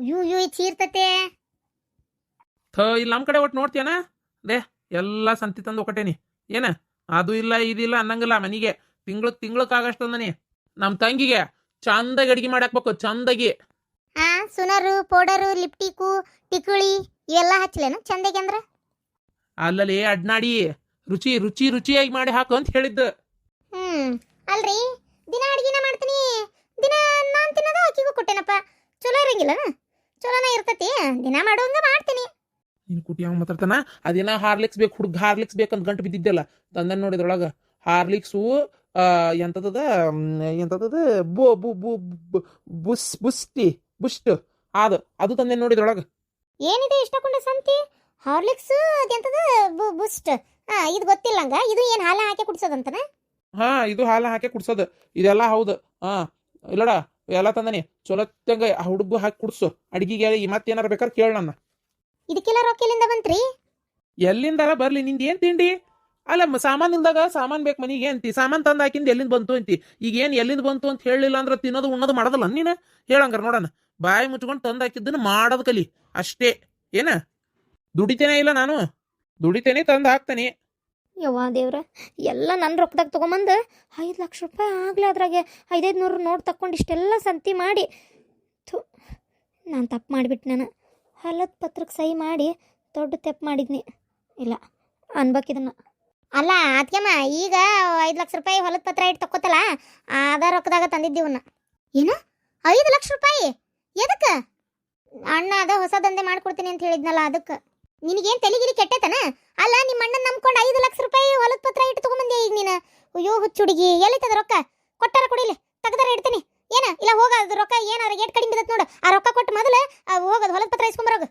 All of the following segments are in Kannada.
You you ಚೀರ್ತತೆ. ಇಲ್ಲಿ ನಮ್ಮ ಕಡೆ ಒಟ್ಟು ನೋಡ್ತೀಯನ ದೇ ಎಲ್ಲ ಸಂತಿ ತಂದು ಒಕಟೇನಿ ಏನ ಅದು ಇಲ್ಲ ಇದಿಲ್ಲ ಅನ್ನಂಗಿಲ್ಲ ಮನಿಗೆ ತಿಂಗಳಕ್ಕಾಗಷ್ಟು ಅಂದನಿ ನಮ್ಮ ತಂಗಿಗೆ ಚಂದಾಗಿ ಅಡಿಗೆ ಮಾಡಾಕ್ಬೇಕು ಚಂದಾಗಿ. ಹಾ ಸುನರು ಪೌಡರು ಲಿಪ್ಟಿಕು ಟಿಕುಳಿ ಇವೆಲ್ಲ ಹಚ್ಚಲೇನು ಚಂದಗೆ ಅಂದ್ರ? ಅಲ್ಲಲ್ಲಿ ಅಡ್ನಾಡಿ ರುಚಿಯಾಗಿ ಮಾಡಿ ಹಾಕು ಅಂತ ಹೇಳಿದ್ದು. ಅಲ್ರಿ ದಿನ ಅಡಿಗೆನ ಮಾಡ್ತೀನಿ, ದಿನ ನಾನ್ ತಿನ್ನೋದ ಆಕಿಗೂ ಕೊಟ್ಟೆನಪ್ಪ. ಚಲೋ ಇರಂಗಿಲ್ಲ, ಚಲೋನ ಇರ್ತತಿ, ದಿನ ಮಾಡುವಂಗ ಮಾಡ್ತೀನಿ. ನಿನ್ ಕುಟಿ ಯಾವ ಮಾತಾಡ್ತಾನ ಅದೇನ ಹಾರ್ಲಿಕ್ಸ್ ಬೇಕು ಹುಡುಗ ಹಾರ್ಲಿಕ್ಸ್ ಬೇಕಂತ ಗಂಟು ಬಿದ್ದಿದ್ದೆಲ್ಲ ತಂದನ್ ನೋಡಿದ್ರೊಳಗ ಹಾರ್ಲಿಕ್ಸು ಎಂತದ ಬು ಬು ಬು ಬುಸ್ ಬುಸ್ಟಿ ಬುಸ್ಟ್ ಅದು ತಂದೆ ನೋಡಿದ್ರೊಳಗ. ಏನಿದೆ ಇಷ್ಟಕೊಂಡ ಸಂತಿ? ಹಾರ್ಲಿಕ್ಸ್ ಅದೆಂತದ ಬೂಸ್ಟ್. ಇದು ಗೊತ್ತಿಲ್ಲಂಗ. ಇದು ಏನ್ ಹಾಲ ಹಾಕಿ ಕುಡ್ಸೋದಂತನ? ಇದು ಹಾಲ ಹಾಕಿ ಕುಡ್ಸೋದು ಇದೆಲ್ಲ ಹೌದು. ಇಲ್ಲಡ ಎಲ್ಲ ತಂದನಿ ಚೊಲತ್ತಂಗ ಹುಡುಗು ಹಾಕಿ ಕುಡ್ಸು ಅಡಿಗೆಗೆ. ಮತ್ತೇನಾರ ಬೇಕಾದ್ರೆ ಕೇಳ ನನ್ನ. ಇದಕ್ಕೆಲ್ಲ ರೊಕ್ಕ ಎಲ್ಲಿಂದ ಬಂತ್ರಿ? ಎಲ್ಲಿಂದಾರ ಬರ್ಲಿ, ನಿಂದ ಏನ್ ತಿಂಡಿ? ಅಲ್ಲ ಸಾಮಾನ್ ಇಲ್ದಾಗ ಸಾಮಾನ್ ಬೇಕು ಮನಿಗೆ ಅಂತಿ, ಸಾಮಾನ್ ತಂದ ಹಾಕಿಂದ ಎಲ್ಲಿಂದ ಬಂತು ಅಂತಿ. ಈಗ ಏನ್ ಎಲ್ಲಿಂದ ಬಂತು ಅಂತ ಹೇಳಿಲ್ಲ ಅಂದ್ರೆ ತಿನ್ನೋದು ಉಣ್ಣೋದು ಮಾಡೋದಲ್ಲ ನೀನು. ಹೇಳಂಗಾರ ನೋಡೋಣ, ಬಾಯಿ ಮುಚ್ಕೊಂಡು ತಂದು ಹಾಕಿದ್ದನ್ನು ಮಾಡೋದು ಕಲಿ ಅಷ್ಟೇ. ಏನ ದುಡಿತೇನೆ ಇಲ್ಲ, ನಾನು ದುಡಿತೇನೆ ತಂದು ಹಾಕ್ತೇನೆ. ಯವ್ವ ದೇವ್ರ, ಎಲ್ಲ ನನ್ನ ರೊಕ್ಕದಾಗ ತೊಗೊಂಬಂದು 5 ಲಕ್ಷ ರೂಪಾಯಿ ಆಗ್ಲೇ ಅದ್ರಾಗೆ 500 ನೋಟ್ ತಕ್ಕೊಂಡು ಇಷ್ಟೆಲ್ಲ ಸಂತಿ ಮಾಡಿ. ನಾನು ತಪ್ಪು ಮಾಡಿಬಿಟ್ಟು ನಾನು ಹೊಲದ ಪತ್ರಕ್ಕೆ ಸಹಿ ಮಾಡಿ ದೊಡ್ಡ ತಪ್ಪು ಮಾಡಿದ್ನಿ. ಇಲ್ಲ ಅನ್ಬೇಕಿದನ್ನ. ಅಲ್ಲ ಅದಕ್ಕೆಮ್ಮ ಈಗ 5 ಲಕ್ಷ ರೂಪಾಯಿ ಹೊಲದ ಪತ್ರ ಇಟ್ಟು ತಕ್ಕೋತಲ್ಲ, ಅದ ರೊಕ್ಕದಾಗ ತಂದಿದ್ದೀವನ್ನ. ಏನು 5 ಲಕ್ಷ ರೂಪಾಯಿ? ಎದಕ್ಕೆ? ಅಣ್ಣ ಅದ ಹೊಸ ದಂಧೆ ಮಾಡ್ಕೊಡ್ತೀನಿ ಅಂತ ಹೇಳಿದ್ನಲ್ಲ ಅದಕ್ಕೆ. ನಿನಗೇನು ತೆಲಿಗಿರಿ ಕೆಟ್ಟೈತನ? ಅಲ್ಲ ನಿಮ್ಮ ಅಣ್ಣನ ನಂಬ್ಕೊಂಡು 5 ಲಕ್ಷ ರೂಪಾಯಿ ಹೊಲದ ಪತ್ರ ಇಟ್ಟು ತಗೊಂಬಂದೆ ಈಗ ನೀನು. ಅಯ್ಯೋ ಹುಚ್ಚುಡುಗಿ, ಎಲ್ಲೈತದ ರೊಕ್ಕ? ಕೊಟ್ಟಾರ ಕೊಡಿಲಿ, ತೆಗ್ದಾರ ಇಡ್ತೀನಿ. ಏನ ಇಲ್ಲ ಹೋಗೋದು ರೊಕ್ಕ ಏನಾರ ಏಟ್ ಕಡಿಮೆ ಬಿದ್ದತ್ ನೋಡು. ಆ ರೊಕ್ಕ ಕೊಟ್ಟು ಮೊದಲು ಹೋಗೋದು ಹೊಲದ ಪತ್ರ ಇಸ್ಕೊಂಬರೋಗ.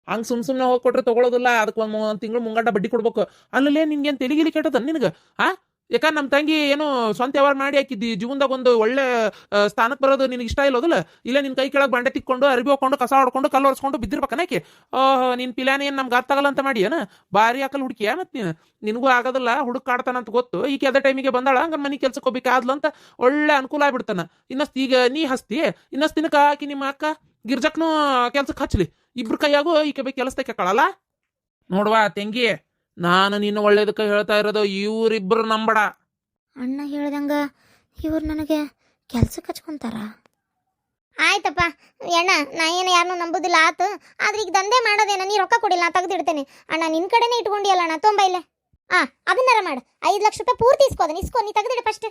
ಹಂಗೆ ಸುಮ್ಮನೆ ಹೋಗಿ ಕೊಟ್ರೆ ತಗೊಳ್ಳೋದಿಲ್ಲ, ಅದಕ್ಕೆ ಒಂದು ತಿಂಗಳು ಮುಂಗಂಟ ಬಡ್ಡಿ ಕೊಡ್ಬೇಕು. ಅಲ್ಲಲ್ಲೇ ನಿನ್ಗೇನು ತೆಲಿಗಿಲಿ ಕೆಟ್ಟದ ನಿನಗೆ? ಯಾಕಂದ್ರೆ ನಮ್ಮ ತಂಗಿ ಏನು ಸ್ವಂತ ವ್ಯವಹಾರ ಮಾಡಿ ಹಾಕಿದ್ದಿ, ಜೀವನದಾಗ ಒಂದು ಒಳ್ಳೆ ಸ್ಥಾನಕ್ಕೆ ಬರೋದು ನಿನಗೆ ಇಷ್ಟ ಇಲ್ಲೋದಿಲ್ಲ? ಇಲ್ಲ ನಿನ್ನ ಕೈ ಕೆಳಗೆ ಬಂಡೆ ತಿಕ್ಕೊಂಡು ಅರಿವಿ ಹಾಕೊಂಡು ಕಸ ಹೊಡ್ಕೊಂಡು ಕಲ್ಲು ಒರೆಸ್ಕೊಂಡು ಬಿದ್ದಿರ್ಬೇಕನಾಕೆ? ನಿನ್ನ ಪಿಲಾನ ಏನು ನಮ್ಗೆ ಅರ್ಥಾಗಲ್ಲ ಅಂತ ಮಾಡಿ ಏನ ಭಾರಿ ಹಾಕಲ್ ಹುಡುಕಿಯ? ಮತ್ತು ನಿನಗೂ ಆಗೋದಿಲ್ಲ, ಹುಡುಕ್ ಕಾಡ್ತಾನಂತ ಗೊತ್ತು. ಈಗ ಅದೇ ಟೈಮಿಗೆ ಬಂದಾಳ, ಹಂಗೆ ಮನೆ ಕೆಲ್ಸಕ್ಕೆ ಹೋಗ್ಬೇಕಾದ್ಲು ಅಂತ ಒಳ್ಳೆ ಅನುಕೂಲ ಆಗ್ಬಿಡ್ತಾನ. ಇನ್ನಷ್ಟು ಈಗ ನೀ ಹಸ್ತಿ, ಇನ್ನಷ್ಟು ದಿನಕ್ಕೆ ಹಾಕಿ ನಿಮ್ಮ ಅಕ್ಕ ಗಿರ್ಜಕ್ನು ಕೆಲ್ಸಕ್ಕೆ ಹಚ್ಚಲಿ, ಇಬ್ರು ಕೈಯಾಗೂ ಈಕೆ ಬೇಕು ಕೆಲಸಕ್ಕೆ ಕಳಲ್ಲ. ನೋಡ್ವಾ ತೆಂಗಿ, ನಾನು ನಿನ್ನ ಒಳ್ಳೇದಕ್ಕೆ ಹೇಳ್ತಾ ಇರೋದು, ಇವರಿಬ್ಬರು ನಂಬಡ. ಅಣ್ಣ ಹೇಳ್ದಂಗ ಇವ್ರು ನನಗೆ ಕೆಲ್ಸಕ್ಕೆ ಹಚ್ಕೊಂತಾರ? ಆಯ್ತಪ್ಪ ಅಣ್ಣ, ನಾ ಏನು ಯಾರನ್ನೂ ನಂಬುದಿಲ್ಲ ಆತು. ಆದ್ರೆ ಈಗ ದಂಧೆ ಮಾಡೋದೇನ? ನೀ ರೊಕ್ಕ ಕೊಡಿಲ್ಲ, ನಾ ತೆಗೆದಿಡ್ತೇನೆ. ಅಣ್ಣ ನಿನ್ನ ಕಡೆನೇ ಇಟ್ಕೊಂಡಿಯಲ್ಲ ಅಣ್ಣ, ತೊಂಬ ಇಲ್ಲೇ. ಅದನ್ನಾರ ಮಾಡು. 5 ಲಕ್ಷ ರೂಪಾಯಿ ಪೂರ್ತಿ ಇಸ್ಕೋದನ್ ಇಸ್ಕೋ, ನೀ ತೆಗೆದಿಡ ಫಸ್ಟ್.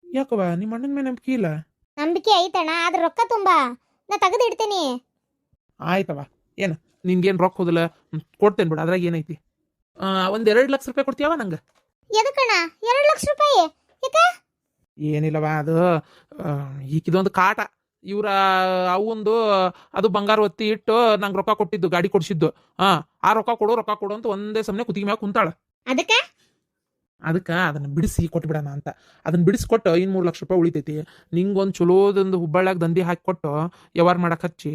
ಯಾಕವ ನಿಮ್ಮ ಅಣ್ಣನ ಮೇಲೆ ನಂಬಿಕೆ ಇಲ್ಲ? ನಂಬಿಕೆ ಐತಣ್ಣ, ಆದ್ರೆ ರೊಕ್ಕ ತುಂಬ, ನಾ ತೆಗೆದಿಡ್ತೇನೆ. ಆಯ್ತವ, ಏನು ನಿನ್ಗೇನು ರೊಕ್ಕ ಹೋದಿಲ್ಲ, ಕೊಡ್ತೇನೆ ಬಿಡು, ಅದ್ರಾಗ ಏನೈತಿ. 1-2 ಲಕ್ಷ ರೂಪಾಯಿ ಕೊಡ್ತೀಯವ ನಂಗೆ? ಎದಕ್ಕಣ್ಣ 2 ಲಕ್ಷ ರೂಪಾಯಿ? ಯಾಕ? ಏನಿಲ್ಲವ, ಅದು ಈಕಿದೊಂದು ಕಾಟ. ಇವ್ರ ಅವಂದು ಅದು ಬಂಗಾರ ಒತ್ತಿ ಇಟ್ಟು ನಂಗೆ ರೊಕ್ಕ ಕೊಟ್ಟಿದ್ದು, ಗಾಡಿ ಕೊಡ್ಸಿದ್ದು. ಆ ರೊಕ್ಕ ಕೊಡು ಅಂತ ಒಂದೇ ಸಮನೆ ಕುತ್ತಿಗೆ ಮ್ಯಾಗ ಕುಂತಾಳ. ಅದಕ್ಕೆ ಅದನ್ನ ಬಿಡಿಸಿ ಕೊಟ್ಬಿಡೋಣ ಅಂತ. ಅದನ್ನ ಬಿಡಿಸ್ಕೊಟ್ಟು 3 ಲಕ್ಷ ರೂಪಾಯಿ ಉಳಿತೈತಿ. ನಿಂಗೊಂದು ಚಲೋದೊಂದು ಹುಬ್ಬಳ್ಳಿಯಾಗ ದಂಧೆ ಹಾಕಿಕೊಟ್ಟು ವ್ಯವಹಾರ ಮಾಡಕ್ಕೆ ಹಚ್ಚಿ,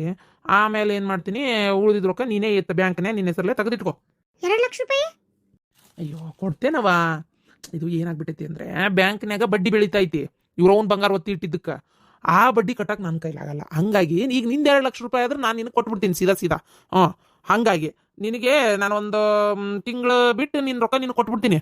ಆಮೇಲೆ ಏನು ಮಾಡ್ತೀನಿ, ಉಳಿದಿದ್ ರೊಕ್ಕ ನೀನೇ ಬ್ಯಾಂಕ್ನೇ ನಿನ್ನ ಹೆಸರಲ್ಲೇ ತೆಗೆದಿಟ್ಕೋ. 2 ಲಕ್ಷ ರೂಪಾಯಿ? ಅಯ್ಯೋ ಕೊಡ್ತೇನವ. ಇದು ಏನಾಗ್ಬಿಟ್ಟೈತಿ ಅಂದ್ರೆ, ಬ್ಯಾಂಕ್ನ್ಯಾಗ ಬಡ್ಡಿ ಬೆಳಿತೈತಿ ಇವ್ರ ಅವ್ನ ಬಂಗಾರ ಒತ್ತಿ ಇಟ್ಟಿದ್ದಕ್ಕೆ. ಆ ಬಡ್ಡಿ ಕಟ್ಟಕ್ಕೆ ನನ್ನ ಕೈಲಾಗಲ್ಲ. ಹಂಗಾಗಿ ಈಗ ನಿಂದ 2 ಲಕ್ಷ ರೂಪಾಯಿ ಆದ್ರೆ ನಾನು ನಿನಗೆ ಕೊಟ್ಬಿಡ್ತೀನಿ ಸೀದಾ. ಹಾಗಾಗಿ ನಿನಗೆ ನಾನು ಒಂದು ತಿಂಗಳು ಬಿಟ್ಟು ನಿನ್ನ ರೊಕ್ಕ ನಿನಗೆ ಕೊಟ್ಬಿಡ್ತೀನಿ.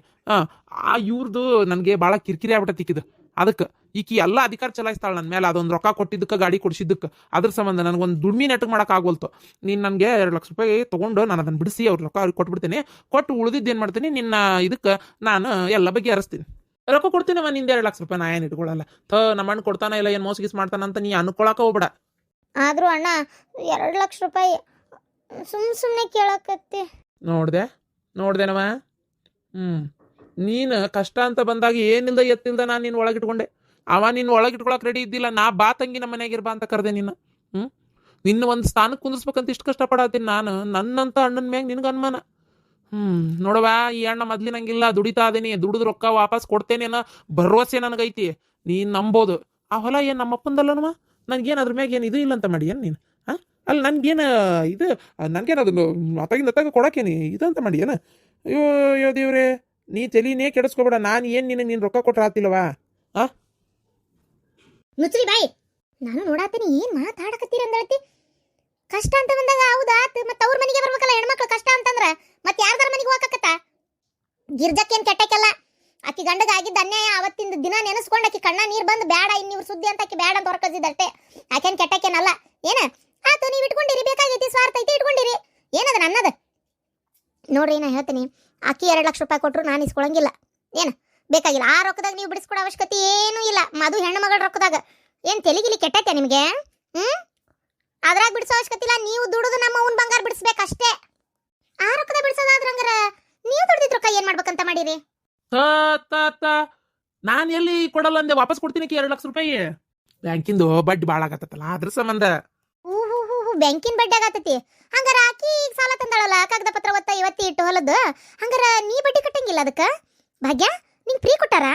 ಇವ್ರದ್ದು ನನಗೆ ಭಾಳ ಕಿರಿಕಿರಿ ಆಗ್ಬಿಟ್ಟೈತಿ ಈಕಿದು. ಅದಕ್ಕೆ ಈಕಿ ಎಲ್ಲ ಅಧಿಕಾರ ಚಲಾಯಿಸ್ತಾಳೆ ನನ್ನ ಮೇಲೆ. ಅದೊಂದು ರೊಕ್ಕ ಕೊಟ್ಟಿದ್ದಕ್ಕೆ, ಗಾಡಿ ಕೊಡಿಸಿದ್ದಕ್ಕೆ, ಅದ್ರ ಸಂಬಂಧ ನನಗೊಂದು ದುಡ್ಮಿ ನೆಟ್ಟಗೆ ಮಾಡೋಕೆ ಆಗೋಲ್ತು. ನೀನು ನನಗೆ 2 ಲಕ್ಷ ರೂಪಾಯಿ ತೊಗೊಂಡು ನಾನು ಅದನ್ನು ಬಿಡಿಸಿ ಅವ್ರ ರೊಕ್ಕ ಅವ್ರಿಗೆ ಕೊಟ್ಬಿಡ್ತೀನಿ. ಕೊಟ್ಟು ಉಳಿದಿದ್ದು ಏನು ಮಾಡ್ತೀನಿ, ನಿನ್ನ ಇದಕ್ಕೆ ನಾನು ಎಲ್ಲ ಬಗ್ಗೆ ಹರಿಸ್ತೀನಿ. ರೊಕ್ಕ ಕೊಡ್ತೀನವ, ನಿಂದ 2 ಲಕ್ಷ ರೂಪಾಯಿ ನಾ ಏನು ಇಟ್ಕೊಳ್ಳಲ್ಲ. ನಮ್ಮ ಅಣ್ಣ ಕೊಡ್ತಾನ ಇಲ್ಲ, ಏನು ಮೋಸಗಿಸ್ ಮಾಡ್ತಾನಂತ ನೀ ಅನ್ಕೊಳಕ ಹೋಗ್ಬೇಡ. ಆದರೂ ಅಣ್ಣ 2 ಲಕ್ಷ ರೂಪಾಯಿ ಸುಮ್ಮನೆ ಕೇಳಕತ್ತಿ. ನೋಡ್ದೇನವ. ನೀನು ಕಷ್ಟ ಅಂತ ಬಂದಾಗ ಏನಿಲ್ದ ಎತ್ತಿಲ್ದ ನಾನು ನಿನ್ನ ಒಳಗಿಟ್ಕೊಂಡೆ. ಅವ ನಿನ್ನ ಒಳಗಿಟ್ಕೊಳಕ್ಕೆ ರೆಡಿ ಇದ್ದಿಲ್ಲ. ನಾ ಬಾ ತಂಗಿ ನಮ್ಮ ಮನೆಯಾಗಿರ್ಬಾ ಅಂತ ಕರೆದೆ ನಿನ್ನ. ನಿನ್ನ ಒಂದು ಸ್ಥಾನಕ್ಕೆ ಕುಂದಿರ್ಸ್ಬೇಕಂತ ಇಷ್ಟು ಕಷ್ಟಪಡತ್ತೀನಿ ನಾನು. ನನ್ನಂತ ಅಣ್ಣನ ಮ್ಯಾಗ ನಿನ್ಗೆ ಅನುಮಾನ. ನೋಡವ, ಈ ಅಣ್ಣ ಮೊದ್ಲಿನಂಗಿಲ್ಲ, ದುಡಿತಾ ಇದೀನಿ, ದುಡಿದು ರೊಕ್ಕ ವಾಪಸ್ ಕೊಡ್ತೇನೆ ಅನ್ನೋ ಭರವಸೆ ನನಗೈತಿ. ನೀನು ನಂಬೋದು. ಆ ಹೊಲ ಏನು ನಮ್ಮಪ್ಪಂದಲ್ಲನವ? ನನಗೇನು ಅದ್ರ ಮ್ಯಾಗ ಏನು ಇದು ಇಲ್ಲ ಅಂತ ಮಾಡಿ ಏನು ನೀನು? ಅಲ್ಲಿ ನನಗೇನು ಇದು, ನನಗೇನು ಅದನ್ನು ಅತ್ತಾಗ ಕೊಡೋಕೇನಿ ಇದು ಅಂತ ಮಾಡಿ ಏನು? ಅಯ್ಯೋ ದೇವ್ರೆ, ನೀ ತಲೆನೇ ಕೆಡಿಸ್ಕೊಬೇಡ. ನಾನು ಏನು ನಿನಗೆ ರೊಕ್ಕ ಕೊಟ್ರೆ ಆತಿಲ್ವಾ? ಮುಚ್ಚ್ರಿ ಬಾಯಿ. ನಾನು ನೋಡಾತೀನಿ, ಏನು ಮಾತಾಡಕತ್ತೀರಿ ಅಂದಳತಿ. ಕಷ್ಟ ಅಂತ ಬಂದಾಗ ಹೌದಾ ಮತ್ತೆ ಅವ್ರ ಮನೆಗೆ ಬರ್ಬೇಕಲ್ಲ ಹೆಣ್ಮಕ್ಳು ಕಷ್ಟ ಅಂತಂದ್ರ ಮತ್ತೆ ಯಾರ್ದಾರ ಮನೆಗೆ ಹೋಗಕತ್ತ ಗಿರ್ಜಕ್ಕೇನ್ ಕೆಟ್ಟಕ್ಕೆಲ್ಲ ಆಕಿ ಗಂಡಗ ಆಗಿದ್ದ ಅನ್ಯಾಯ ಅವತ್ತಿನ ದಿನ ನೆನೆಸ್ಕೊಂಡು ಆಕಿ ಕಣ್ಣ ನೀರ್ ಬಂದು ಬೇಡ ಇನ್ನಿವ್ರ ಸುದ್ದಿ ಅಂತ ಆಕಿ ಬೇಡ ಅಂತ ಹೊರಕಜಿದ್ದಷ್ಟೇ ಆಕೆನ್ ಕೆಟ್ಟಕ್ಕೇನಲ್ಲ ಏನ ಆತು ನೀವ್ ಇಟ್ಕೊಂಡಿರಿ ಬೇಕಾಗೈತಿ ಸ್ವಾರ್ಥ ಐತಿ ಇಟ್ಕೊಂಡಿರಿ ಏನದ ನನ್ನದ ನೋಡ್ರಿ ನಾ ಹೇಳ್ತೀನಿ ಆಕಿ 2 ಲಕ್ಷ ರೂಪಾಯಿ ಕೊಟ್ರು ನಾನು ಇಸ್ಕೊಳಂಗಿಲ್ಲ ಏನ ಬೇಕಾಗಿಲ್ಲ ಆ ರೊಕ್ಕದಾಗ ನೀವು ಬಿಡಿಸ್ಕೊಡೋ ಅವಶ್ಯಕತೆ ಏನೂ ಇಲ್ಲ ಮದು ಹೆಣ್ಣು ಮಗಳ ರೊಕ್ಕದಾಗ ಏನ್ ತೆಲಿಗಿಲಿ ಕೆಟ್ಟೈತೆ ನಿಮ್ಗೆ ಅದ್ರಾಗ ಬಿಡಿಸೋ ಅವಶ್ಯಕತೆ ಇಲ್ಲ ನೀವು ದುಡಿದು ನಮ್ಮ ಅವ್ನ ಬಂಗಾರ ಬಿಡಿಸ್ಬೇಕಷ್ಟೇ ಆ ರೊಕ್ಕದಾಗ ಬಿಡಿಸೋದಾದ್ರಂಗಾರ ನೀವು ದುಡ್ದಿದ್ ರೊಕ್ಕ ಏನ್ ಮಾಡ್ಬೇಕಂತ ಮಾಡಿರಿ ನಾನು ಎಲ್ಲಿ ಕೊಡಲ್ಲ ಅಂದೆ ವಾಪಸ್ ಕೊಡ್ತೀನಿ 2 ಲಕ್ಷ ರೂಪಾಯಿ ಬ್ಯಾಂಕಿಂದು ಬಡ್ಡಿ ಭಾಳ ಆಗತ್ತಲ್ಲ ಅದ್ರ ಸಂಬಂಧ ಬ್ಯಾಂಕಿನ ಬಡ್ಡಿ ಆಗತೈತಿ ಹಂಗಾರ ಆಕಿ ಈಗ ಸಾಲ ತಂದಾಳಲ್ಲ ಕಾಗದ ಪತ್ರ ಒತ್ತ ಇವತ್ತಿ ಇಟ್ಟು ಹೊಲದ್ದು ಹಂಗಾರ ನೀ ಬಡ್ಡಿ ಕಟ್ಟಂಗಿಲ್ಲ ಅದಕ್ಕ ಭಾಗ್ಯ ನಿಂಗೆ ಫ್ರೀ ಕೊಟ್ಟಾರ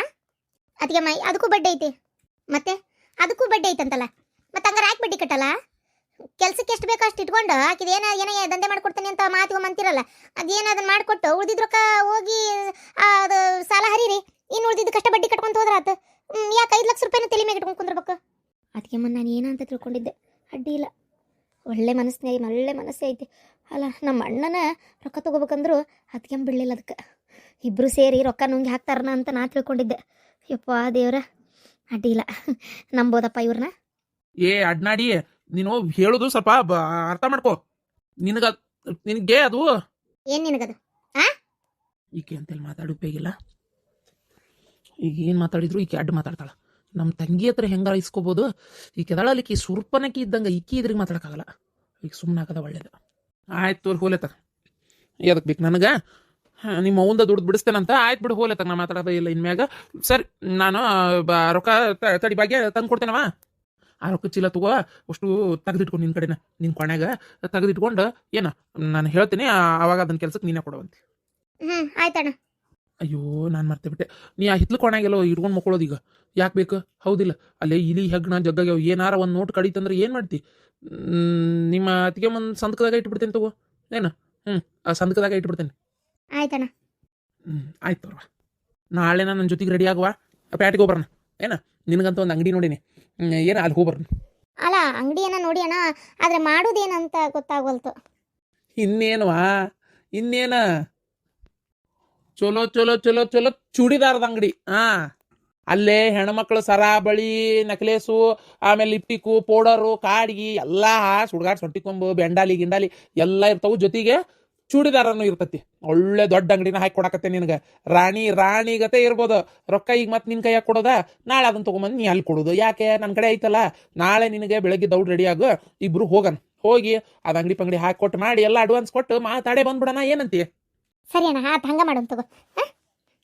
ಅದಕ್ಕೆ ಮೈ ಅದಕ್ಕೂ ಬಡ್ಡಿ ಐತಿ ಮತ್ತೆ ಅದಕ್ಕೂ ಬಡ್ಡಿ ಐತಂತಲ್ಲ ಮತ್ತೆ ಹಂಗಾರ ಯಾಕೆ ಬಡ್ಡಿ ಕಟ್ಟಲ್ಲ ಕೆಲ್ಸಕ್ಕೆ ಎಷ್ಟು ಬೇಕೋ ಅಷ್ಟು ಇಟ್ಕೊಂಡು ಆಕಿದ ಏನ ದಂಧೆ ಮಾಡ್ಕೊಡ್ತೀನಿ ಅಂತ ಮಾತಿಗೊಂಬಂತಿರಲ್ಲ ಅದೇನು ಅದನ್ನ ಮಾಡಿಕೊಟ್ಟು ಉಳಿದಿದ್ ರೊಕ್ಕ ಹೋಗಿ ಅದು ಸಾಲ ಹರೀರಿ ಇನ್ನು ಉಳಿದಿದ್ದು ಕಷ್ಟ ಬಡ್ಡಿ ಕಟ್ಕೊಂತ ಹೋದ್ರ ಆತು ಯಾಕೆ 5 ಲಕ್ಷ ರೂಪಾಯಿನ ತಲೆ ಮೇಲೆ ಇಟ್ಕೊಂಡು ಕುಂದ್ರಬೇಕು ಅದಕ್ಕೆ ನಾನು ಏನಂತ ತಿಳ್ಕೊಂಡಿದ್ದೆ ಅಡ್ಡಿ ಇಲ್ಲ ಒಳ್ಳೆ ಮನಸ್ಸೇ ಐತಿ ಅಲ್ಲ ನಮ್ಮ ಅಣ್ಣನ ರೊಕ್ಕ ತೊಗೋಬೇಕಂದ್ರು ಅದಕ್ಕೆ ಬಿಡಲಿಲ್ಲ ಅದಕ್ಕೆ ಇಬ್ಬರು ಸೇರಿ ರೊಕ್ಕ ನುಂಗಿ ಹಾಕ್ತಾರನ ಅಂತ ನಾ ತಿಳ್ಕೊಂಡಿದ್ದೆ ಯಪ್ಪ ದೇವ್ರ ಅಡ್ಡಿ ಇಲ್ಲ ನಂಬೋದಪ್ಪ ಇವ್ರನ್ನ ಅಡ್ನಾಡಿ ನೀನು ಹೇಳೋದು ಸ್ವಲ್ಪ ಅರ್ಥ ಮಾಡ್ಕೋ ನಿನಗೆ ಅದು ಏನ್ ನಿನಗದು ಈಕೆ ಅಂತೇಳಿ ಮಾತಾಡೋ ಉಪಯೋಗಿಲ್ಲ ಈಗ ಏನು ಮಾತಾಡಿದ್ರು ಈಕೆ ಅಡ್ಡ ಮಾತಾಡ್ತಾಳ ನಮ್ಮ ತಂಗಿ ಹತ್ರ ಹೆಂಗಾರ ಇಸ್ಕೋಬೋದು ಈಕೆ ಎದಳಲಿಕ್ಕೆ ಸುರ್ಪನಕ್ಕೆ ಇದ್ದಂಗೆ ಈಕಿ ಇದ್ರಿಗೆ ಮಾತಾಡೋಕ್ಕಾಗಲ್ಲ ಈಗ ಸುಮ್ಮನೆ ಹಾಕದ ಒಳ್ಳೇದು ಆಯ್ತು ಹೋಲೆತ ಅದಕ್ಕೆ ಬೇಕು ನನಗೆ ನಿಮ್ಮ ಅವಂದ ದುಡ್ಡು ಬಿಡಿಸ್ತೇನಂತ ಆಯ್ತು ಬಿಡು ಹೋಲೆತ ನಾ ಮಾತಾಡೋದ ಇಲ್ಲ ಇನ್ಮ್ಯಾಗ ಸರಿ ನಾನು ರೊಕ್ಕ ತಡಿ ಭಾಗ್ಯ ತಂದು ಕೊಡ್ತೇನವ ಆ ರೊಕ್ಕ ಚೀಲ ತಗೋ ಅಷ್ಟು ತೆಗೆದಿಟ್ಕೊಂಡು ನಿನ್ನ ಕಡೆನ ನಿನ್ನ ಕೊನೆಗ ತೆಗೆದಿಟ್ಕೊಂಡು ಏನು ನಾನು ಹೇಳ್ತೀನಿ ಆವಾಗ ಅದನ್ನ ಕೆಲ್ಸಕ್ಕೆ ನೀನೇ ಕೊಡುವಂತೆ ಆಯ್ತಣ್ಣ ಅಯ್ಯೋ ನಾನು ಮರ್ತೇ ಬಿಟ್ಟೆ ನೀ ಆ ಹಿತ್ಲು ಕೊನೆಗೆಲ್ಲೋ ಇಟ್ಕೊಂಡು ಮಕ್ಕೊಳ್ಳೋದು ಈಗ ಯಾಕೆ ಬೇಕು ಹೌದಿಲ್ಲ ಅಲ್ಲೇ ಇಲಿ ಹೆಗ್ನ ಜಗ್ಗಾಗ್ಯಾವ ಏನಾರ ಒಂದು ನೋಟ್ ಕಡಿತಂದ್ರೆ ಏನು ಮಾಡ್ತಿ ನಿಮ್ಮ ಅತ್ತಿಗೆ ಒಂದು ಸಂತಕದಾಗ ಇಟ್ಬಿಡ್ತೇನೆ ತಗೋ ಏನು ಆ ಸಂತಕದಾಗ ಇಟ್ಬಿಡ್ತೇನೆ ಆಯ್ತಣ್ಣ ಆಯ್ತು ಬರುವ ನಾಳೆ ನನ್ನ ಜೊತೆಗೆ ರೆಡಿ ಆಗುವ ಪ್ಯಾಟಿಗೆ ಹೋಗ್ಬರೋಣ ಏನ ನಿನಗಂತ ಒಂದು ಅಂಗಡಿ ನೋಡೀನಿ ಏನು ಅಲ್ಲಿ ಹೋಗ್ಬರೋಣ ಅಲ್ಲ ಅಂಗಡಿ ಏನೋ ನೋಡಿ ಅಣ್ಣ ಆದ್ರೆ ಮಾಡೋದೇನಂತ ಗೊತ್ತಾಗೋಲ್ತು ಇನ್ನೇನ ಚಲೋ ಚಲೋ ಚಲೋ ಚಲೋ ಚೂಡಿದಾರದ ಅಂಗಡಿ ಅಲ್ಲೇ ಹೆಣ್ಮಕ್ಳು ಸರ ಬಳಿ ನೆಕ್ಲೇಸು ಆಮೇಲೆ ಲಿಪ್ಟಿಕ್ಕು ಪೌಡರು ಕಾಡಿಗೆ ಎಲ್ಲ ಸುಡ್ಗಾಡ್ ಸೊಟ್ಟಿಕೊಂಬು ಬೆಂಡಾಲಿ ಗಿಂಡಾಲಿ ಎಲ್ಲ ಇರ್ತಾವು ಜೊತೆಗೆ ಚೂಡಿದಾರನು ಇರ್ತತಿ ಒಳ್ಳೆ ದೊಡ್ಡ ಅಂಗಡಿನ ಹಾಕಿ ಕೊಡಕತ್ತೆ ನಿನಗೆ ರಾಣಿ ಗತೆ ಇರ್ಬೋದು ರೊಕ್ಕ ಈಗ ಮತ್ತೆ ನಿನ್ನ ಕೈಯಾಗ ಕೊಡೋದ ನಾಳೆ ಅದನ್ನ ತೊಗೊಂಬಂದು ನೀ ಅಲ್ಲಿ ಕೊಡೋದು ಯಾಕೆ ನನ್ನ ಕಡೆ ಐತಲ್ಲ ನಾಳೆ ನಿನಗೆ ಬೆಳಗ್ಗೆ ದೌಡ್ ರೆಡಿ ಆಗು ಇಬ್ರು ಹೋಗನ್ ಹೋಗಿ ಅದು ಅಂಗಡಿ ಪಂಗಡಿ ಹಾಕಿ ಕೊಟ್ಟು ಮಾಡಿ ಎಲ್ಲ ಅಡ್ವಾನ್ಸ್ ಕೊಟ್ಟು ಮಾತಾಡೇ ಬಂದ್ಬಿಡೋಣ ಏನಂತಿ ಸರಿ ಅಣ್ಣ ಹಂಗ ಮಾಡೋಣ ತಗೋ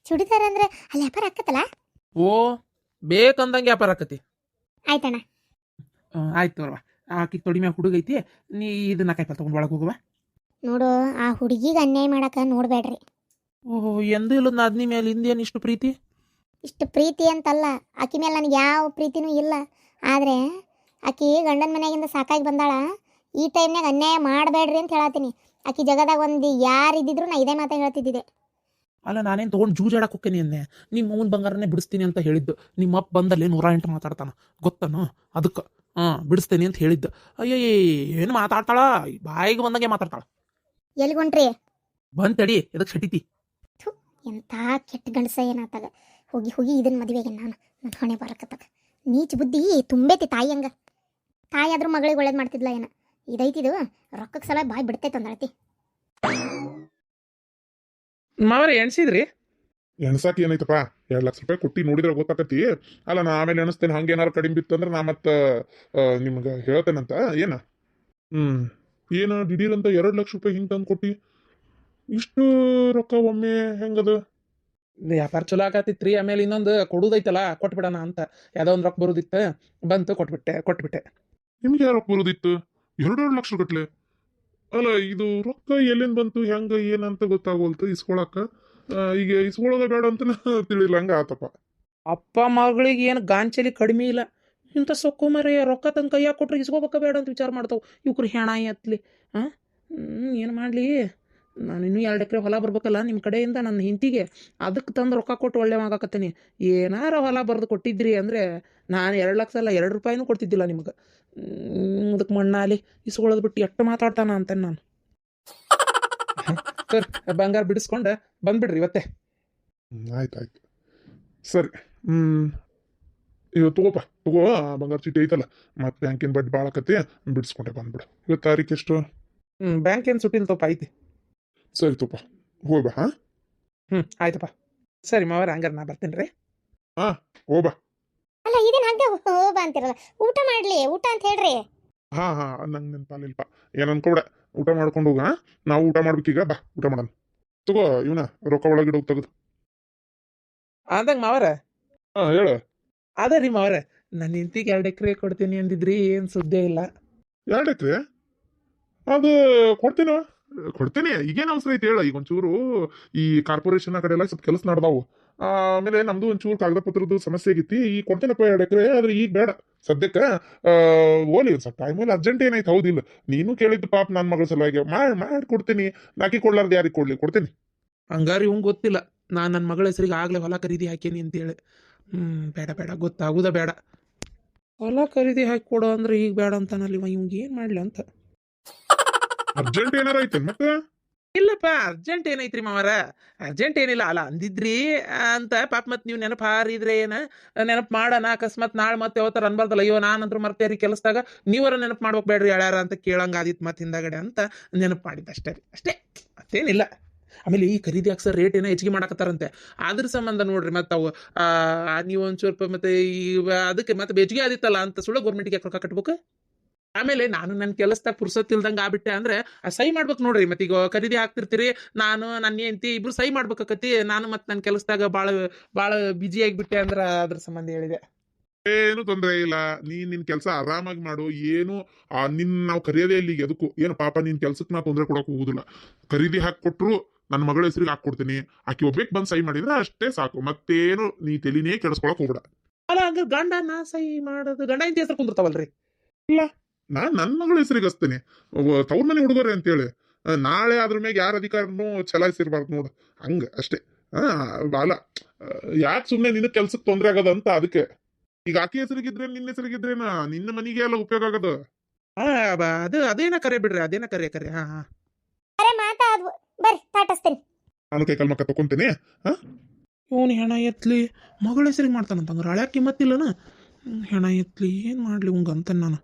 ಚೂಡಿದಾರ ಅಂದ್ರೆ ಅಲ್ಲಿ ವ್ಯಾಪಾರ ಆಕತ್ತಲ್ಲ ಓ ಬೇಕಂದಂಗೆ ವ್ಯಾಪಾರ ಆಕತಿ ಆಯ್ತಣ್ಣ ಆಯ್ತು ಬರವಾ ಆಕಿ ತೊಡಿ ಮ್ಯಾಗ ಹುಡುಗೈತಿ ನೀ ಇದನ್ನ ಕಾಯ್ಪಲ್ ತೊಗೊಂಡು ಒಳಗೆ ಹೋಗುವ ನೋಡು ಆ ಹುಡುಗಿಗೆ ಅನ್ಯಾಯ ಮಾಡಕ ನೋಡ್ಬೇಡ್ರಿ ಓಹೋ ಎಂದೂ ಇಲ್ಲ ನಾದ್ನಿ ಮೇಲೆ ಹಿಂದೇನು ಇಷ್ಟು ಪ್ರೀತಿ ಇಷ್ಟು ಪ್ರೀತಿ ಅಂತಲ್ಲ ಆಕಿ ಮೇಲೆ ನನಗೆ ಯಾವ ಪ್ರೀತಿನೂ ಇಲ್ಲ ಆದ್ರೆ ಆಕಿ ಗಂಡನ ಮನೆಯಾಗಿಂದ ಸಾಕಾಗಿ ಬಂದಾಳ ಈ ಟೈಮ್ನಾಗ ಅನ್ಯಾಯ ಮಾಡಬೇಡ್ರಿ ಅಂತ ಹೇಳತ್ತೀನಿ ಆಕಿ ಜಗದಾಗ ಒಂದು ಯಾರು ಇದ್ದಿದ್ರು ನಾ ಇದೇ ಮಾತಾ ಹೇಳ್ತಿದ್ದೆ ಅಲ್ಲ ನಾನೇನು ತೊಗೊಂಡು ಜೂಜಾಡಕ್ಕೆ ಹೋಗ್ತೇನೆ ಅಂದೆ ನಿಮ್ಮ ಅವನ ಬಂಗಾರನೇ ಬಿಡಿಸ್ತೀನಿ ಅಂತ ಹೇಳಿದ್ದು ನಿಮ್ಮ ಅಪ್ಪ ಬಂದಲ್ಲಿ 108 ಮಾತಾಡ್ತಾನ ಗೊತ್ತಾನು ಅದಕ್ಕೆ ಬಿಡಿಸ್ತೇನೆ ಅಂತ ಹೇಳಿದ್ದು ಅಯ್ಯಯ್ಯ ಏನು ಮಾತಾಡ್ತಾಳ ಬಾಯಿಗೆ ಬಂದಂಗೆ ಮಾತಾಡ್ತಾಳ ಎಲ್ಲಿಗೊಂಟ್ರಿ ಬಂತಡಿ ಎದಕ್ಕೆ ಶಟಿತಿ ಎಂಥ ಕೆಟ್ಟ ಗಂಡಸ ಏನಾತಾಗ ಹೋಗಿ ಇದನ್ನ ಮದುವೆಗೆ ನಾನು ನನ್ನ ಹೊಣೆ ಬರಕತ್ತಾಗ ನೀಚ ಬುದ್ಧಿ ತುಂಬೈತಿ ತಾಯಿ ಹಂಗ ತಾಯಿ ಆದ್ರೂ ಮಗಳಿಗೆ ಒಳ್ಳೇದು ಮಾಡ್ತಿದ್ಲ ಏನ ಇದೈತಿದು ರೊಕ್ಕಕ್ಕೆ ಸಲ ಬಾಯ್ ಬಿಡ್ತೈತೆ ಅಂದಳತಿ ಮಾವರೇ ಎಣ್ಸಿದ್ರಿ ಎಣ್ಸಾಕ್ ಏನೈತಪ್ಪ 2 ಲಕ್ಷ ರೂಪಾಯಿ ಕೊಟ್ಟು ನೋಡಿದ್ರೆ ಗೊತ್ತಾಕತಿ ಅಲ್ಲ ನಾ ಆಮೇಲೆ ಎಣಿಸ್ತೇನೆ ಹಂಗೇನಾರು ಕಡಿಮೆ ಬಿತ್ತಂದ್ರೆ ನಾ ಮತ್ತೆ ನಿಮ್ಗೆ ಹೇಳ್ತೇನಂತ ಏನ ಏನು ದಿಢೀರ್ ಅಂತ 2 ಲಕ್ಷ ರೂಪಾಯಿ ಹಿಂಗೆ ತಂದು ಕೊಟ್ಟು ಇಷ್ಟು ರೊಕ್ಕ ಒಮ್ಮೆ ಹೆಂಗದ ವ್ಯಾಪಾರ ಚಲೋ ಆಗತ್ತಿತ್ರಿ ಆಮೇಲೆ ಇನ್ನೊಂದು ಕೊಡುದೈತಲ್ಲ ಕೊಟ್ಬಿಡೋಣ ಅಂತ ಯಾವುದೋ ಒಂದು ರೊಕ್ಕ ಬರೋದಿತ್ತು ಬಂತು ಕೊಟ್ಬಿಟ್ಟೆ ನಿಮ್ಗೆ ಯಾವ ರೊಕ್ಕ ಬರೋದಿತ್ತು 2 ಲಕ್ಷ ಗಟ್ಲೆ ಅಲ್ಲ ಇದು ರೊಕ್ಕ ಎಲ್ಲಿಂದ ಬಂತು ಹೆಂಗ ಏನಂತ ಗೊತ್ತಾಗೋಲ್ತು ಇಸ್ಕೊಳಕ ಈಗ ಇಸ್ಕೊಳ್ಳೋದ ಬೇಡ ಅಂತ ತಿಳಿಲ್ಲ ಹಂಗ ಆತಪ್ಪ ಅಪ್ಪ ಮಗಳಿಗೆ ಏನು ಗಾಂಚಲಿ ಕಡಿಮೆ ಇಲ್ಲ ಇಂಥ ಸೊಕ್ಕು ಮರೆ ರೊಕ್ಕ ತಂದು ಕೈಯಾಗ ಕೊಟ್ರೆ ಇಸ್ಕೋಬೇಕ ಬೇಡ ಅಂತ ವಿಚಾರ ಮಾಡ್ತಾವೆ ಇವ್ರು ಹೆಣ ಎತ್ತಲಿ ಏನು ಮಾಡಲಿ ನಾನು ಇನ್ನೂ 2 ಎಕರೆ ಹೊಲ ಬರ್ಬೇಕಲ್ಲ ನಿಮ್ಮ ಕಡೆಯಿಂದ ನನ್ನ ಹಿಂತಿಗೆ, ಅದಕ್ಕೆ ತಂದು ರೊಕ್ಕ ಕೊಟ್ಟು ಒಳ್ಳೆ ಮಾಗಾಕತ್ತೀನಿ. ಏನಾರ ಹೊಲ ಬರೆದು ಕೊಟ್ಟಿದ್ರಿ ಅಂದರೆ ನಾನು 2 ಲಕ್ಷ ಅಲ್ಲ 2 ರೂಪಾಯಿನೂ ಕೊಡ್ತಿದ್ದಿಲ್ಲ ನಿಮ್ಗೆ. ಅದಕ್ಕೆ ಮಣ್ಣಾಲಿ ಇಸ್ಕೊಳ್ಳೋದು ಬಿಟ್ಟು ಎಷ್ಟು ಮಾತಾಡ್ತಾನ ಅಂತೇನೆ ನಾನು. ಸರ್ ಬಂಗಾರ ಬಿಡಿಸ್ಕೊಂಡು ಬಂದ್ಬಿಡ್ರಿ ಇವತ್ತೇ. ಆಯ್ತು ಸರಿ. ಇವತ್ತು ತಗೋ ಬಂಗಾರ ಚೀಟಿ ಐತಲ್ಲ, ಮತ್ತೆ ಬ್ಯಾಂಕಿನ ಬಡ್ಡಿ ಭಾಳ ಆಕತಿ, ಬಿಡಿಸ್ಕೊಂಡೆ ಬಂದ್ಬಿಡು. ಇವತ್ತು ತಾರೀಕು ಎಷ್ಟು? ಬ್ಯಾಂಕ್ ಏನು ಸುಟ್ಟಿಲ್ಲ ತಪ್ಪ ಐತಿ. ಸರಿ ತೋಪ ಹೋಗ್ಬಾ. ಹಾಂ ಆಯ್ತಪ್ಪ. ಸರಿ ಮಾವರ, ಹಂಗಾರೆ ನಾ ಬರ್ತೀನಿ ರೀ. ಹೋಗ್ಬಾ. ಅಲ್ಲ ಇದೇನ್ ಹಂಗ ಹೋಗ ಅಂತಿರಲ್ಲ, ಊಟ ಮಾಡ್ಲಿ, ಊಟ ಅಂತ ಹೇಳ್ರಿ. ಹಾಂ ನಂಗೆ ನೆನಪಾಲಿಲ್ಪ, ಏನು ಅನ್ಕೊಬಿಡ. ಊಟ ಮಾಡ್ಕೊಂಡು ಹೋಗ, ನಾವು ಊಟ ಮಾಡ್ಬೇಕೀಗ. ಬಾ ಊಟ ಮಾಡೋಣ. ತಗೋ ಇವನ ರೊಕ್ಕ ಒಳಗಿಡ ತೆಗೆದು. ಅಂದಂಗ ಮಾವರ, ಹೇಳು. ಅದ ರೀ ಮಾವರ, ನನ್ನ ಹೆಂಡತಿಗೆ 2 ಎಕರೆ ಕೊಡ್ತೀನಿ ಅಂದಿದ್ರಿ, ಏನು ಸುದ್ದೇ ಇಲ್ಲ. 2 ಎಕರೆ ಅದು ಕೊಡ್ತೀನಿ. ಈಗೇನು ಅವಸರ ಐತಿ ಹೇಳ. ಈಗ ಒಂಚೂರು ಈ ಕಾರ್ಪೊರೇಷನ್ ಆ ಕಡೆ ಎಲ್ಲ ಸ್ವಲ್ಪ ಕೆಲಸ ನಡೆದಾವು. ಆಮೇಲೆ ನಮ್ದು ಒಂಚೂರು ಕಾಗದ ಪತ್ರದ ಸಮಸ್ಯೆ ಆಗೈತಿ. ಈಗ ಕೊಡ್ತೇನಪ್ಪ 2 ಎಕರೆ, ಆದ್ರೆ ಈಗ ಬೇಡ ಸದ್ಯಕ್ಕೆ. ಓಲಿ ಸ್ವಲ್ಪ ಟೈಮಲ್ಲಿ ಅರ್ಜೆಂಟ್ ಏನಾಯ್ತು, ಹೌದಿಲ್ಲ? ನೀನು ಕೇಳಿದ್ದು ಪಾಪ ನನ್ನ ಮಗಳ ಸಲುವಾಗಿ ಮಾಡಿ ಕೊಡ್ತೀನಿ. ನಾಕಿ ಕೊಡ್ಲಾರ್ದು ಯಾರಿಗೆ ಕೊಡ್ತೀನಿ. ಹಂಗಾರಿ ಇವಂಗೆ ಗೊತ್ತಿಲ್ಲ ನಾನು ನನ್ನ ಮಗಳ ಹೆಸರಿಗೆ ಆಗಲೇ ಹೊಲ ಖರೀದಿ ಹಾಕೇನಿ ಅಂತೇಳಿ. ಬೇಡ ಗೊತ್ತಾಗುದ ಬೇಡ. ಹೊಲ ಖರೀದಿ ಹಾಕಿ ಕೊಡೋ ಅಂದ್ರೆ ಈಗ ಬೇಡ ಅಂತಾನಲ್ಲಿ ಇವಂಗೆ ಏನು ಮಾಡಲಿ ಅಂತ. ಅರ್ಜೆಂಟ್ ಏನಾರ ಐತೆ ಮತ್ತೆ? ಇಲ್ಲಪ್ಪ, ಅರ್ಜೆಂಟ್ ಏನೈತ್ರಿ ಮಾವರ, ಅರ್ಜೆಂಟ್ ಏನಿಲ್ಲ. ಅಲ್ಲ ಅಂದಿದ್ರಿ ಅಂತ ಪಾಪ ಮತ್ತೆ ನೀವು ನೆನಪು ಹಾರಿದ್ರೆ ಏನು ನೆನಪು ಮಾಡೋಣ. ಅಕಸ್ಮಾತ್ ನಾಳೆ ಮತ್ತೆ ಯಾವತ್ತಾರ ಅನ್ಬಾರ್ದಲ್ಲ, ಅಯ್ಯೋ ನಾನಂತರೂ ಮರ್ತೇರಿ ಕೆಲಸದಾಗ, ನೀವರ ನೆನಪು ಮಾಡ್ಬೇಕು ಬೇಡ್ರಿ ಯಾಳ್ಯಾರ ಅಂತ ಕೇಳಂಗೆ ಆದಿತ್ತು ಮತ್ತೆ ಹಿಂದಾಗಡೆ ಅಂತ ನೆನಪು ಮಾಡಿದ್ದು ಅಷ್ಟೇ ರೀ, ಅಷ್ಟೇ, ಮತ್ತೇನಿಲ್ಲ. ಆಮೇಲೆ ಈ ಖರೀದಿ ಅಕ್ಸರ್ ರೇಟ್ ಏನೋ ಹೆಚ್ಚಿಗೆ ಮಾಡಕತ್ತಾರಂತೆ, ಅದ್ರ ಸಂಬಂಧ ನೋಡ್ರಿ ಮತ್ತೆ ಅವು ನೀವು ಒಂಚೂರು ಮತ್ತೆ ಈ ಅದಕ್ಕೆ ಮತ್ತೆ ಹೆಚ್ಚಿಗೆ ಆದಿತ್ತಲ್ಲ ಅಂತ ಸುಳ್ಳು ಗೌರ್ಮೆಂಟ್ಗೆ ರೊಕ್ಕ ಕಟ್ಬೇಕು. ಆಮೇಲೆ ನಾನು ನನ್ನ ಕೆಲಸದಾಗ ಪುರ್ಸತ್ತಿಲ್ದಂಗೆ ಆಗ್ಬಿಟ್ಟೆ ಅಂದ್ರೆ ಸಹಿ ಮಾಡ್ಬೇಕು ನೋಡ್ರಿ. ಮತ್ತೆ ಈಗ ಖರೀದಿ ಹಾಕ್ತಿರ್ತೀರಿ, ನಾನು ನನ್ನ ಹೆಂಡತಿ ಇಬ್ರು ಸಹಿ ಮಾಡ್ಬೇಕಾಕತಿ. ನಾನು ಮತ್ತೆ ನನ್ನ ಕೆಲಸದಾಗ ಭಾಳ ಬಿಜಿ ಆಗಿಬಿಟ್ಟೆ ಅಂದ್ರೆ ಅದ್ರ ಸಂಬಂಧ ಹೇಳಿದೆ. ಏನು ತೊಂದರೆ ಇಲ್ಲ, ನಿನ್ ಕೆಲಸ ಆರಾಮಾಗಿ ಮಾಡು. ಏನು ನಾವು ಕರೆಯೋದೇ ಇಲ್ಲಿಗೆ ಎದಕ್ಕೂ. ಏನು ಪಾಪ ನಿನ್ ಕೆಲ್ಸಕ್ಕೆ ನಾ ತೊಂದರೆ ಕೊಡಕ್ ಹೋಗುದಿಲ್ಲ. ಖರೀದಿ ಹಾಕೊಟ್ರು ನನ್ನ ಮಗಳ ಹೆಸರಿಗೆ ಹಾಕೊಡ್ತೀನಿ. ಆಕಿ ಒಬ್ಬೇಕು ಬಂದು ಸಹಿ ಮಾಡಿದ್ರೆ ಅಷ್ಟೇ ಸಾಕು. ಮತ್ತೇನು ನೀ ತಲೆನೇ ಕೆಡಿಸ್ಕೊಳಕ್ ಹೋಗ್ಬೇಡ. ಅಲ್ಲ ಹಂಗ ಗಂಡ ನಾ ಸಹಿ ಮಾಡೋದು, ಗಂಡ ಇಂತಿ ಹೆಸರು ಕುಂದಿರ್ತಾವಲ್ರಿ. ನಾನ್ ನನ್ನ ಮಗಳ ಹೆಸರಿಗೆ ಹಚ್ತೀನಿ, ತವ್ರ ಮನೆ ಹುಡುಗರೆ ಅಂತೇಳಿ. ನಾಳೆ ಅದ್ರ ಮ್ಯಾಗ ಯಾರ ಅಧಿಕಾರನೂ ಚಲಾಯಿಸಿರ್ಬಾರ್ದು ನೋಡು, ಹಂಗ ಅಷ್ಟೇ. ಅಲ್ಲ ಯಾಕೆ ಸುಮ್ಮನೆ ನಿನ್ನ ಕೆಲ್ಸಕ್ಕೆ ತೊಂದರೆ ಆಗದ ಅಂತ. ಅದಕ್ಕೆ ಈಗ ಆಕೆ ಹೆಸರಿಗಿದ್ರೆ ನಿನ್ನ ಹೆಸರಿಗಿದ್ರೇನ ನಿನ್ನ ಮನೆಗೆ ಎಲ್ಲ ಉಪಯೋಗ ಆಗದು. ಅದು ಅದೇನ ಕರೆ ಬಿಡ್ರಿ, ಅದೇನ ಕರೆ. ಹಾ ಅರೆ ಮಾತಾದ್ವು, ಬರ್ರಿ ತಾಟಸ್ತೇನೆ. ನಾನು ಕೈ ಮಕ್ಕ ತಕೊಂತೀನಿ. ಇವನು ಹೆಣ ಎತ್ಲಿ, ಮಗಳ ಹೆಸರಿಗೆ ಮಾಡ್ತಾನಂತ, ಹಂಗಾರೆ ಹಳ್ಯಾಕ ಕಿಮ್ಮತ್ತಿಲ್ಲನ. ಹೆಣ ಎತ್ಲಿ ಏನು ಮಾಡಲಿ ಹಂಗಂತ ನಾನು.